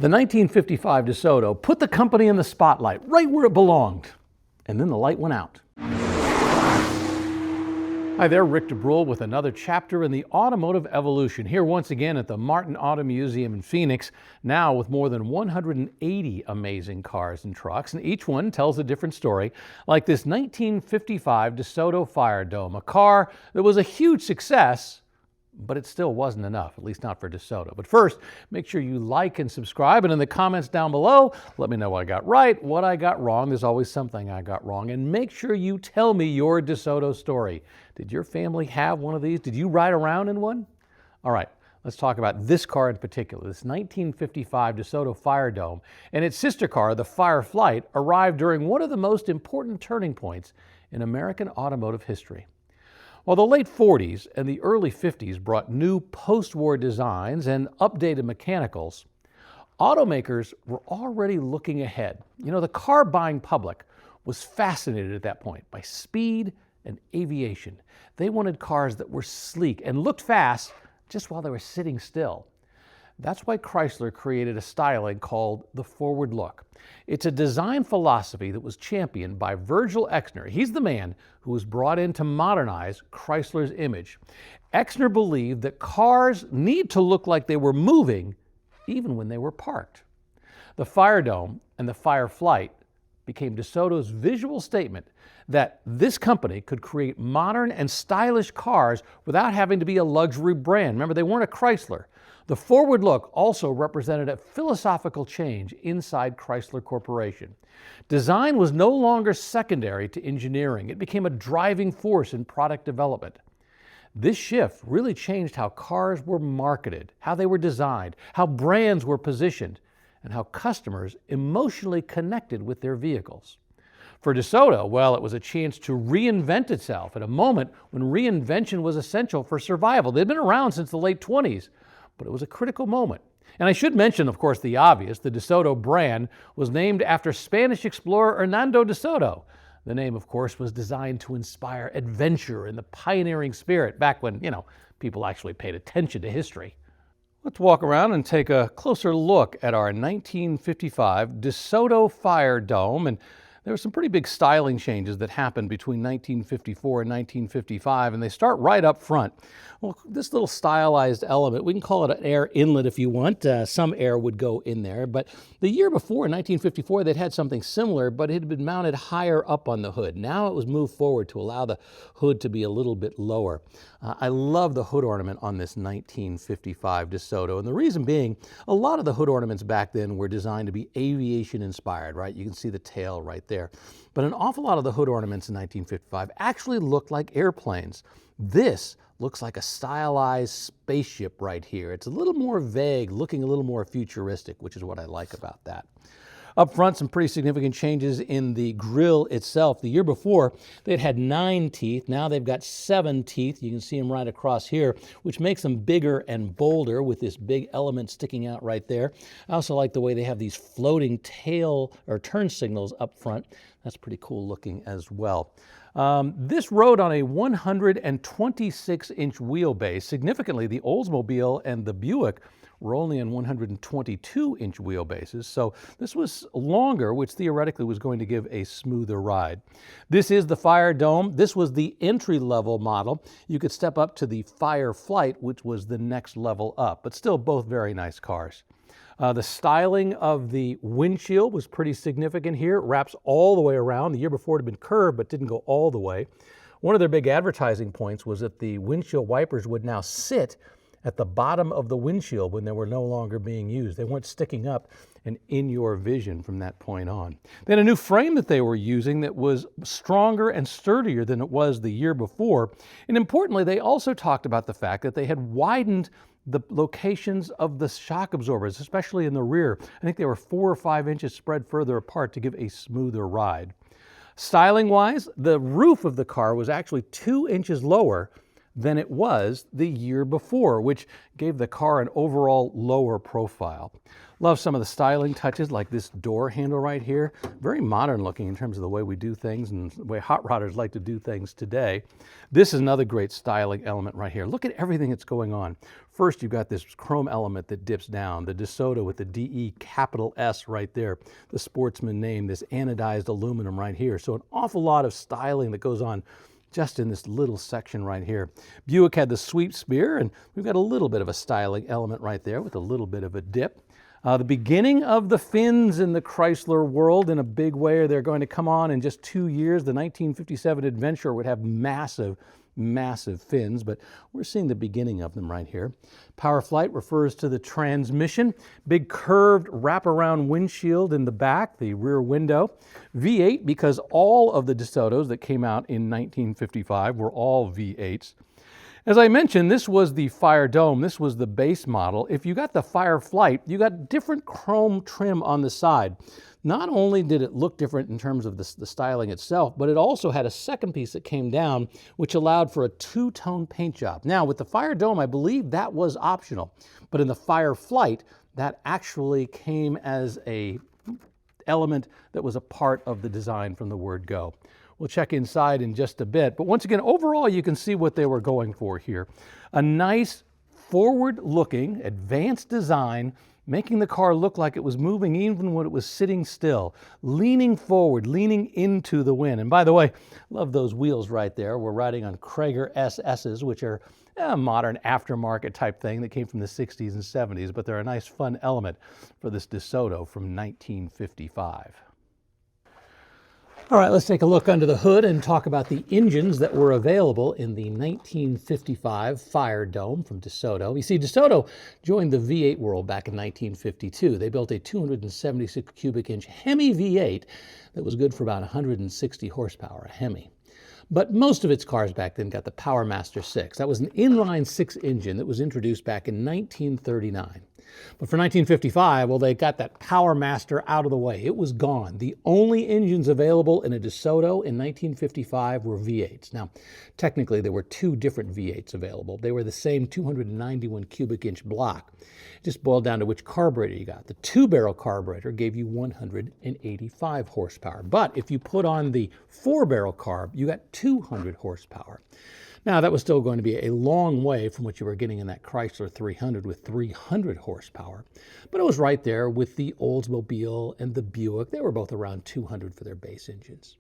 The 1955 DeSoto put the company in the spotlight, right where it belonged. And then the light went out. Hi there, Rick DeBrule with another chapter in the automotive evolution, here once again at the Martin Auto Museum in Phoenix, now with more than 180 amazing cars and trucks, and each one tells a different story, like this 1955 DeSoto FireDome, a car that was a huge success, but it still wasn't enough, at least not for DeSoto. But first, make sure you like and subscribe, and in the comments down below, let me know what I got right, what I got wrong. There's always something I got wrong. And make sure you tell me your DeSoto story. Did your family have one of these? Did you ride around in one? All right, let's talk about this car in particular. This 1955 DeSoto FireDome and its sister car, the Fireflight, arrived during one of the most important turning points in American automotive history. While the late 40s and the early 50s brought new post-war designs and updated mechanicals, automakers were already looking ahead. You know, the car buying public was fascinated at that point by speed and aviation. They wanted cars that were sleek and looked fast just while they were sitting still. That's why Chrysler created a styling called the forward look. It's a design philosophy that was championed by Virgil Exner. He's the man who was brought in to modernize Chrysler's image. Exner believed that cars need to look like they were moving even when they were parked. The FireDome and the Fireflight became DeSoto's visual statement that this company could create modern and stylish cars without having to be a luxury brand. Remember, they weren't a Chrysler. The forward look also represented a philosophical change inside Chrysler Corporation. Design was no longer secondary to engineering. It became a driving force in product development. This shift really changed how cars were marketed, how they were designed, how brands were positioned, and how customers emotionally connected with their vehicles. For DeSoto, well, it was a chance to reinvent itself at a moment when reinvention was essential for survival. They'd been around since the late 20s. But it was a critical moment. And I should mention, of course, the obvious. The DeSoto brand was named after Spanish explorer Hernando de Soto. The name, of course, was designed to inspire adventure and the pioneering spirit back when, people actually paid attention to history. Let's walk around and take a closer look at our 1955 DeSoto FireDome. And there were some pretty big styling changes that happened between 1954 and 1955, and they start right up front. Well, this little stylized element, we can call it an air inlet if you want. Some air would go in there, but the year before, in 1954, they'd had something similar, but it had been mounted higher up on the hood. Now it was moved forward to allow the hood to be a little bit lower. I love the hood ornament on this 1955 DeSoto, and the reason being, a lot of the hood ornaments back then were designed to be aviation inspired, right? You can see the tail right there. But an awful lot of the hood ornaments in 1955 actually looked like airplanes. This looks like a stylized spaceship right here. It's a little more vague, looking a little more futuristic, which is what I like about that. Up front, some pretty significant changes in the grille itself. The year before, they'd had 9 teeth. Now they've got 7 teeth. You can see them right across here, which makes them bigger and bolder with this big element sticking out right there. I also like the way they have these floating tail or turn signals up front. That's pretty cool looking as well. This rode on a 126-inch wheelbase. Significantly, the Oldsmobile and the Buick were only on 122-inch wheelbases, so this was longer, which theoretically was going to give a smoother ride. This is the FireDome. This was the entry-level model. You could step up to the Fireflight, which was the next level up, but still both very nice cars. The styling of the windshield was pretty significant here. It wraps all the way around. The year before it had been curved, but didn't go all the way. One of their big advertising points was that the windshield wipers would now sit at the bottom of the windshield when they were no longer being used. They weren't sticking up and in your vision from that point on. They had a new frame that they were using that was stronger and sturdier than it was the year before. And importantly, they also talked about the fact that they had widened the locations of the shock absorbers, especially in the rear. I think they were 4 or 5 inches spread further apart to give a smoother ride. Styling-wise, the roof of the car was actually 2 inches lower than it was the year before, which gave the car an overall lower profile. Love some of the styling touches, like this door handle right here. Very modern looking in terms of the way we do things and the way hot rodders like to do things today. This is another great styling element right here. Look at everything that's going on. First, you've got this chrome element that dips down, the DeSoto with the DE capital S right there, the Sportsman name, this anodized aluminum right here. So an awful lot of styling that goes on just in this little section right here. Buick had the sweep spear, and we've got a little bit of a styling element right there with a little bit of a dip. The beginning of the fins in the Chrysler world in a big way. They're going to come on in just 2 years. The 1957 Adventure would have massive, massive fins, but we're seeing the beginning of them right here. Power Flight refers to the transmission. Big curved wraparound windshield in the back, the rear window. V8, because all of the DeSotos that came out in 1955 were all V8s. As I mentioned, this was the FireDome. This was the base model. If you got the Fire Flight, you got different chrome trim on the side. Not only did it look different in terms of the styling itself, but it also had a second piece that came down, which allowed for a two-tone paint job. Now, with the FireDome, I believe that was optional. But in the Fire Flight, that actually came as a element that was a part of the design from the word go. We'll check inside in just a bit. But once again, overall, you can see what they were going for here. A nice, forward-looking, advanced design, making the car look like it was moving even when it was sitting still, leaning forward, leaning into the wind. And by the way, love those wheels right there. We're riding on Krager SS's, which are a modern aftermarket type thing that came from the 60s and 70s, but they're a nice, fun element for this DeSoto from 1955. All right, let's take a look under the hood and talk about the engines that were available in the 1955 FireDome from DeSoto. You see, DeSoto joined the V8 world back in 1952. They built a 276 cubic inch Hemi V8 that was good for about 160 horsepower, a Hemi. But most of its cars back then got the PowerMaster 6. That was an inline six engine that was introduced back in 1939. But for 1955, well, they got that PowerMaster out of the way. It was gone. The only engines available in a DeSoto in 1955 were V8s. Now, technically, there were two different V8s available. They were the same 291 cubic inch block. It just boiled down to which carburetor you got. The two-barrel carburetor gave you 185 horsepower. But if you put on the four-barrel carb, you got 200 horsepower. Now, that was still going to be a long way from what you were getting in that Chrysler 300 with 300 horsepower. But it was right there with the Oldsmobile and the Buick. They were both around 200 for their base engines.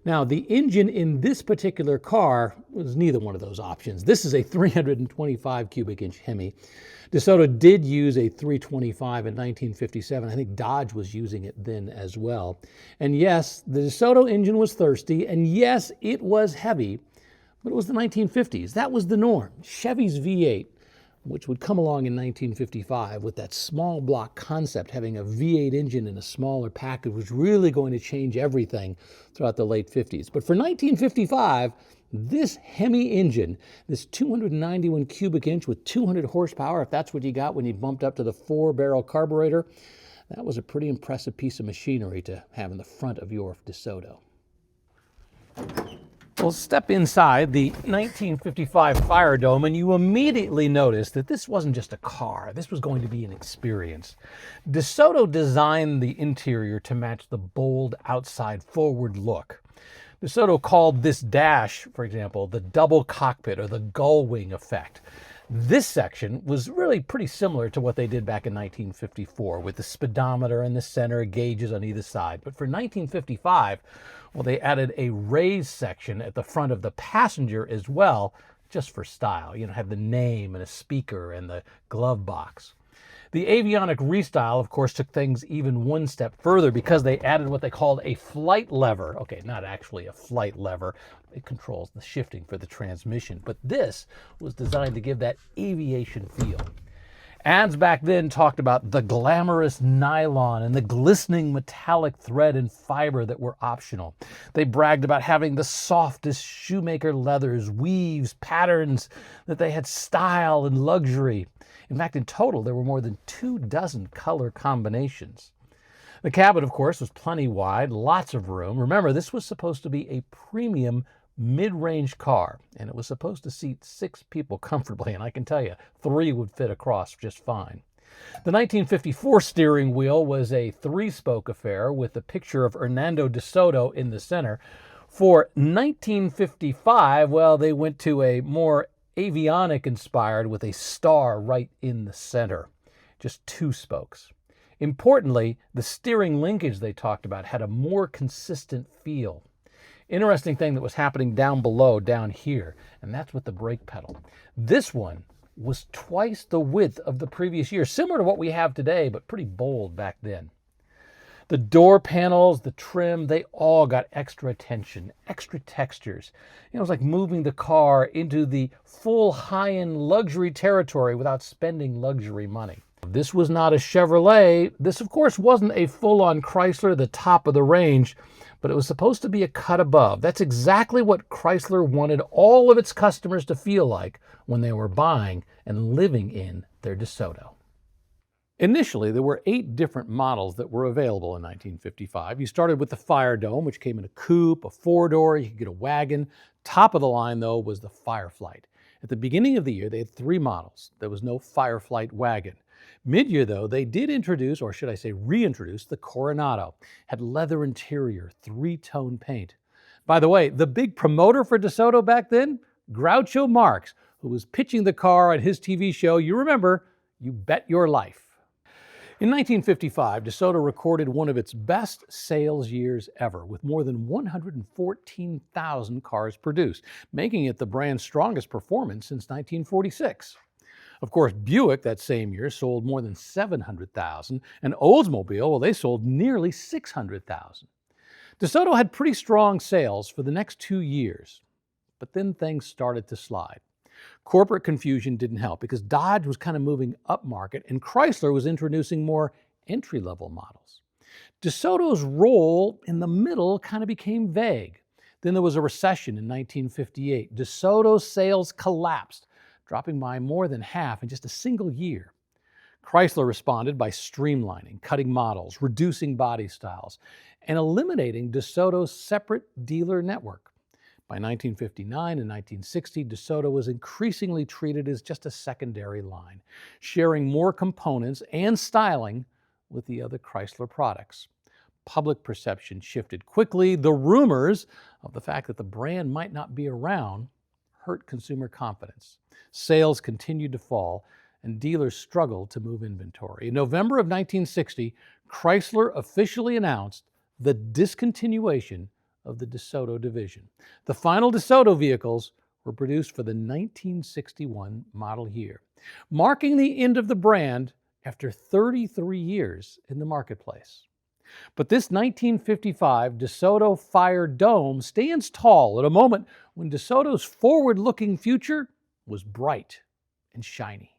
Now, the engine in this particular car was neither one of those options. This is a 325 cubic inch Hemi. DeSoto did use a 325 in 1957. I think Dodge was using it then as well. And yes, the DeSoto engine was thirsty, and yes, it was heavy. But it was the 1950s. That was the norm. Chevy's V8, which would come along in 1955 with that small block concept, having a V8 engine in a smaller package, was really going to change everything throughout the late 50s. But for 1955, this Hemi engine, this 291 cubic inch with 200 horsepower, if that's what you got when you bumped up to the four-barrel carburetor, that was a pretty impressive piece of machinery to have in the front of your DeSoto. Well, step inside the 1955 FireDome and you immediately notice that this wasn't just a car. This was going to be an experience. DeSoto designed the interior to match the bold outside forward look. DeSoto called this dash, for example, the double cockpit or the gull wing effect. This section was really pretty similar to what they did back in 1954 with the speedometer and the center gauges on either side. But for 1955, well, they added a raised section at the front of the passenger as well, just for style. You know, have the name and a speaker and the glove box. The avionic restyle, of course, took things even one step further because they added what they called a flight lever. Okay, not actually a flight lever. It controls the shifting for the transmission. But this was designed to give that aviation feel. Ads back then talked about the glamorous nylon and the glistening metallic thread and fiber that were optional. They bragged about having the softest shoemaker leathers, weaves, patterns, that they had style and luxury. In fact, in total, there were more than 24 color combinations. The cabin, of course, was plenty wide, lots of room. Remember, this was supposed to be a premium mid-range car, and it was supposed to seat 6 people comfortably, and I can tell you, 3 would fit across just fine. The 1954 steering wheel was a 3-spoke affair with the picture of Hernando DeSoto in the center. For 1955, well, they went to a more avionic inspired with a star right in the center. Just 2 spokes. Importantly, the steering linkage they talked about had a more consistent feel. Interesting thing that was happening down below, down here, and that's with the brake pedal. This one was twice the width of the previous year, similar to what we have today, but pretty bold back then. The door panels, the trim, they all got extra attention, extra textures. It was like moving the car into the full high-end luxury territory without spending luxury money. This was not a Chevrolet. This, of course, wasn't a full-on Chrysler, the top of the range, but it was supposed to be a cut above. That's exactly what Chrysler wanted all of its customers to feel like when they were buying and living in their DeSoto. Initially, there were 8 different models that were available in 1955. You started with the FireDome, which came in a coupe, a 4-door, you could get a wagon. Top of the line, though, was the Fireflight. At the beginning of the year, they had 3 models. There was no Fireflight wagon. Mid-year, though, they did introduce, or should I say reintroduce, the Coronado. Had leather interior, 3-tone paint. By the way, the big promoter for DeSoto back then, Groucho Marx, who was pitching the car on his TV show, you remember, You Bet Your Life. In 1955, DeSoto recorded one of its best sales years ever, with more than 114,000 cars produced, making it the brand's strongest performance since 1946. Of course, Buick that same year sold more than 700,000, and Oldsmobile, well, they sold nearly 600,000. DeSoto had pretty strong sales for the next 2 years, but then things started to slide. Corporate confusion didn't help because Dodge was kind of moving upmarket and Chrysler was introducing more entry-level models. DeSoto's role in the middle kind of became vague. Then there was a recession in 1958. DeSoto's sales collapsed, dropping by more than half in just a single year. Chrysler responded by streamlining, cutting models, reducing body styles, and eliminating DeSoto's separate dealer network. By 1959 and 1960, DeSoto was increasingly treated as just a secondary line, sharing more components and styling with the other Chrysler products. Public perception shifted quickly. The rumors of the fact that the brand might not be around hurt consumer confidence. Sales continued to fall, and dealers struggled to move inventory. In November of 1960, Chrysler officially announced the discontinuation of the DeSoto division. The final DeSoto vehicles were produced for the 1961 model year, marking the end of the brand after 33 years in the marketplace. But this 1955 DeSoto FireDome stands tall at a moment when DeSoto's forward-looking future was bright and shiny.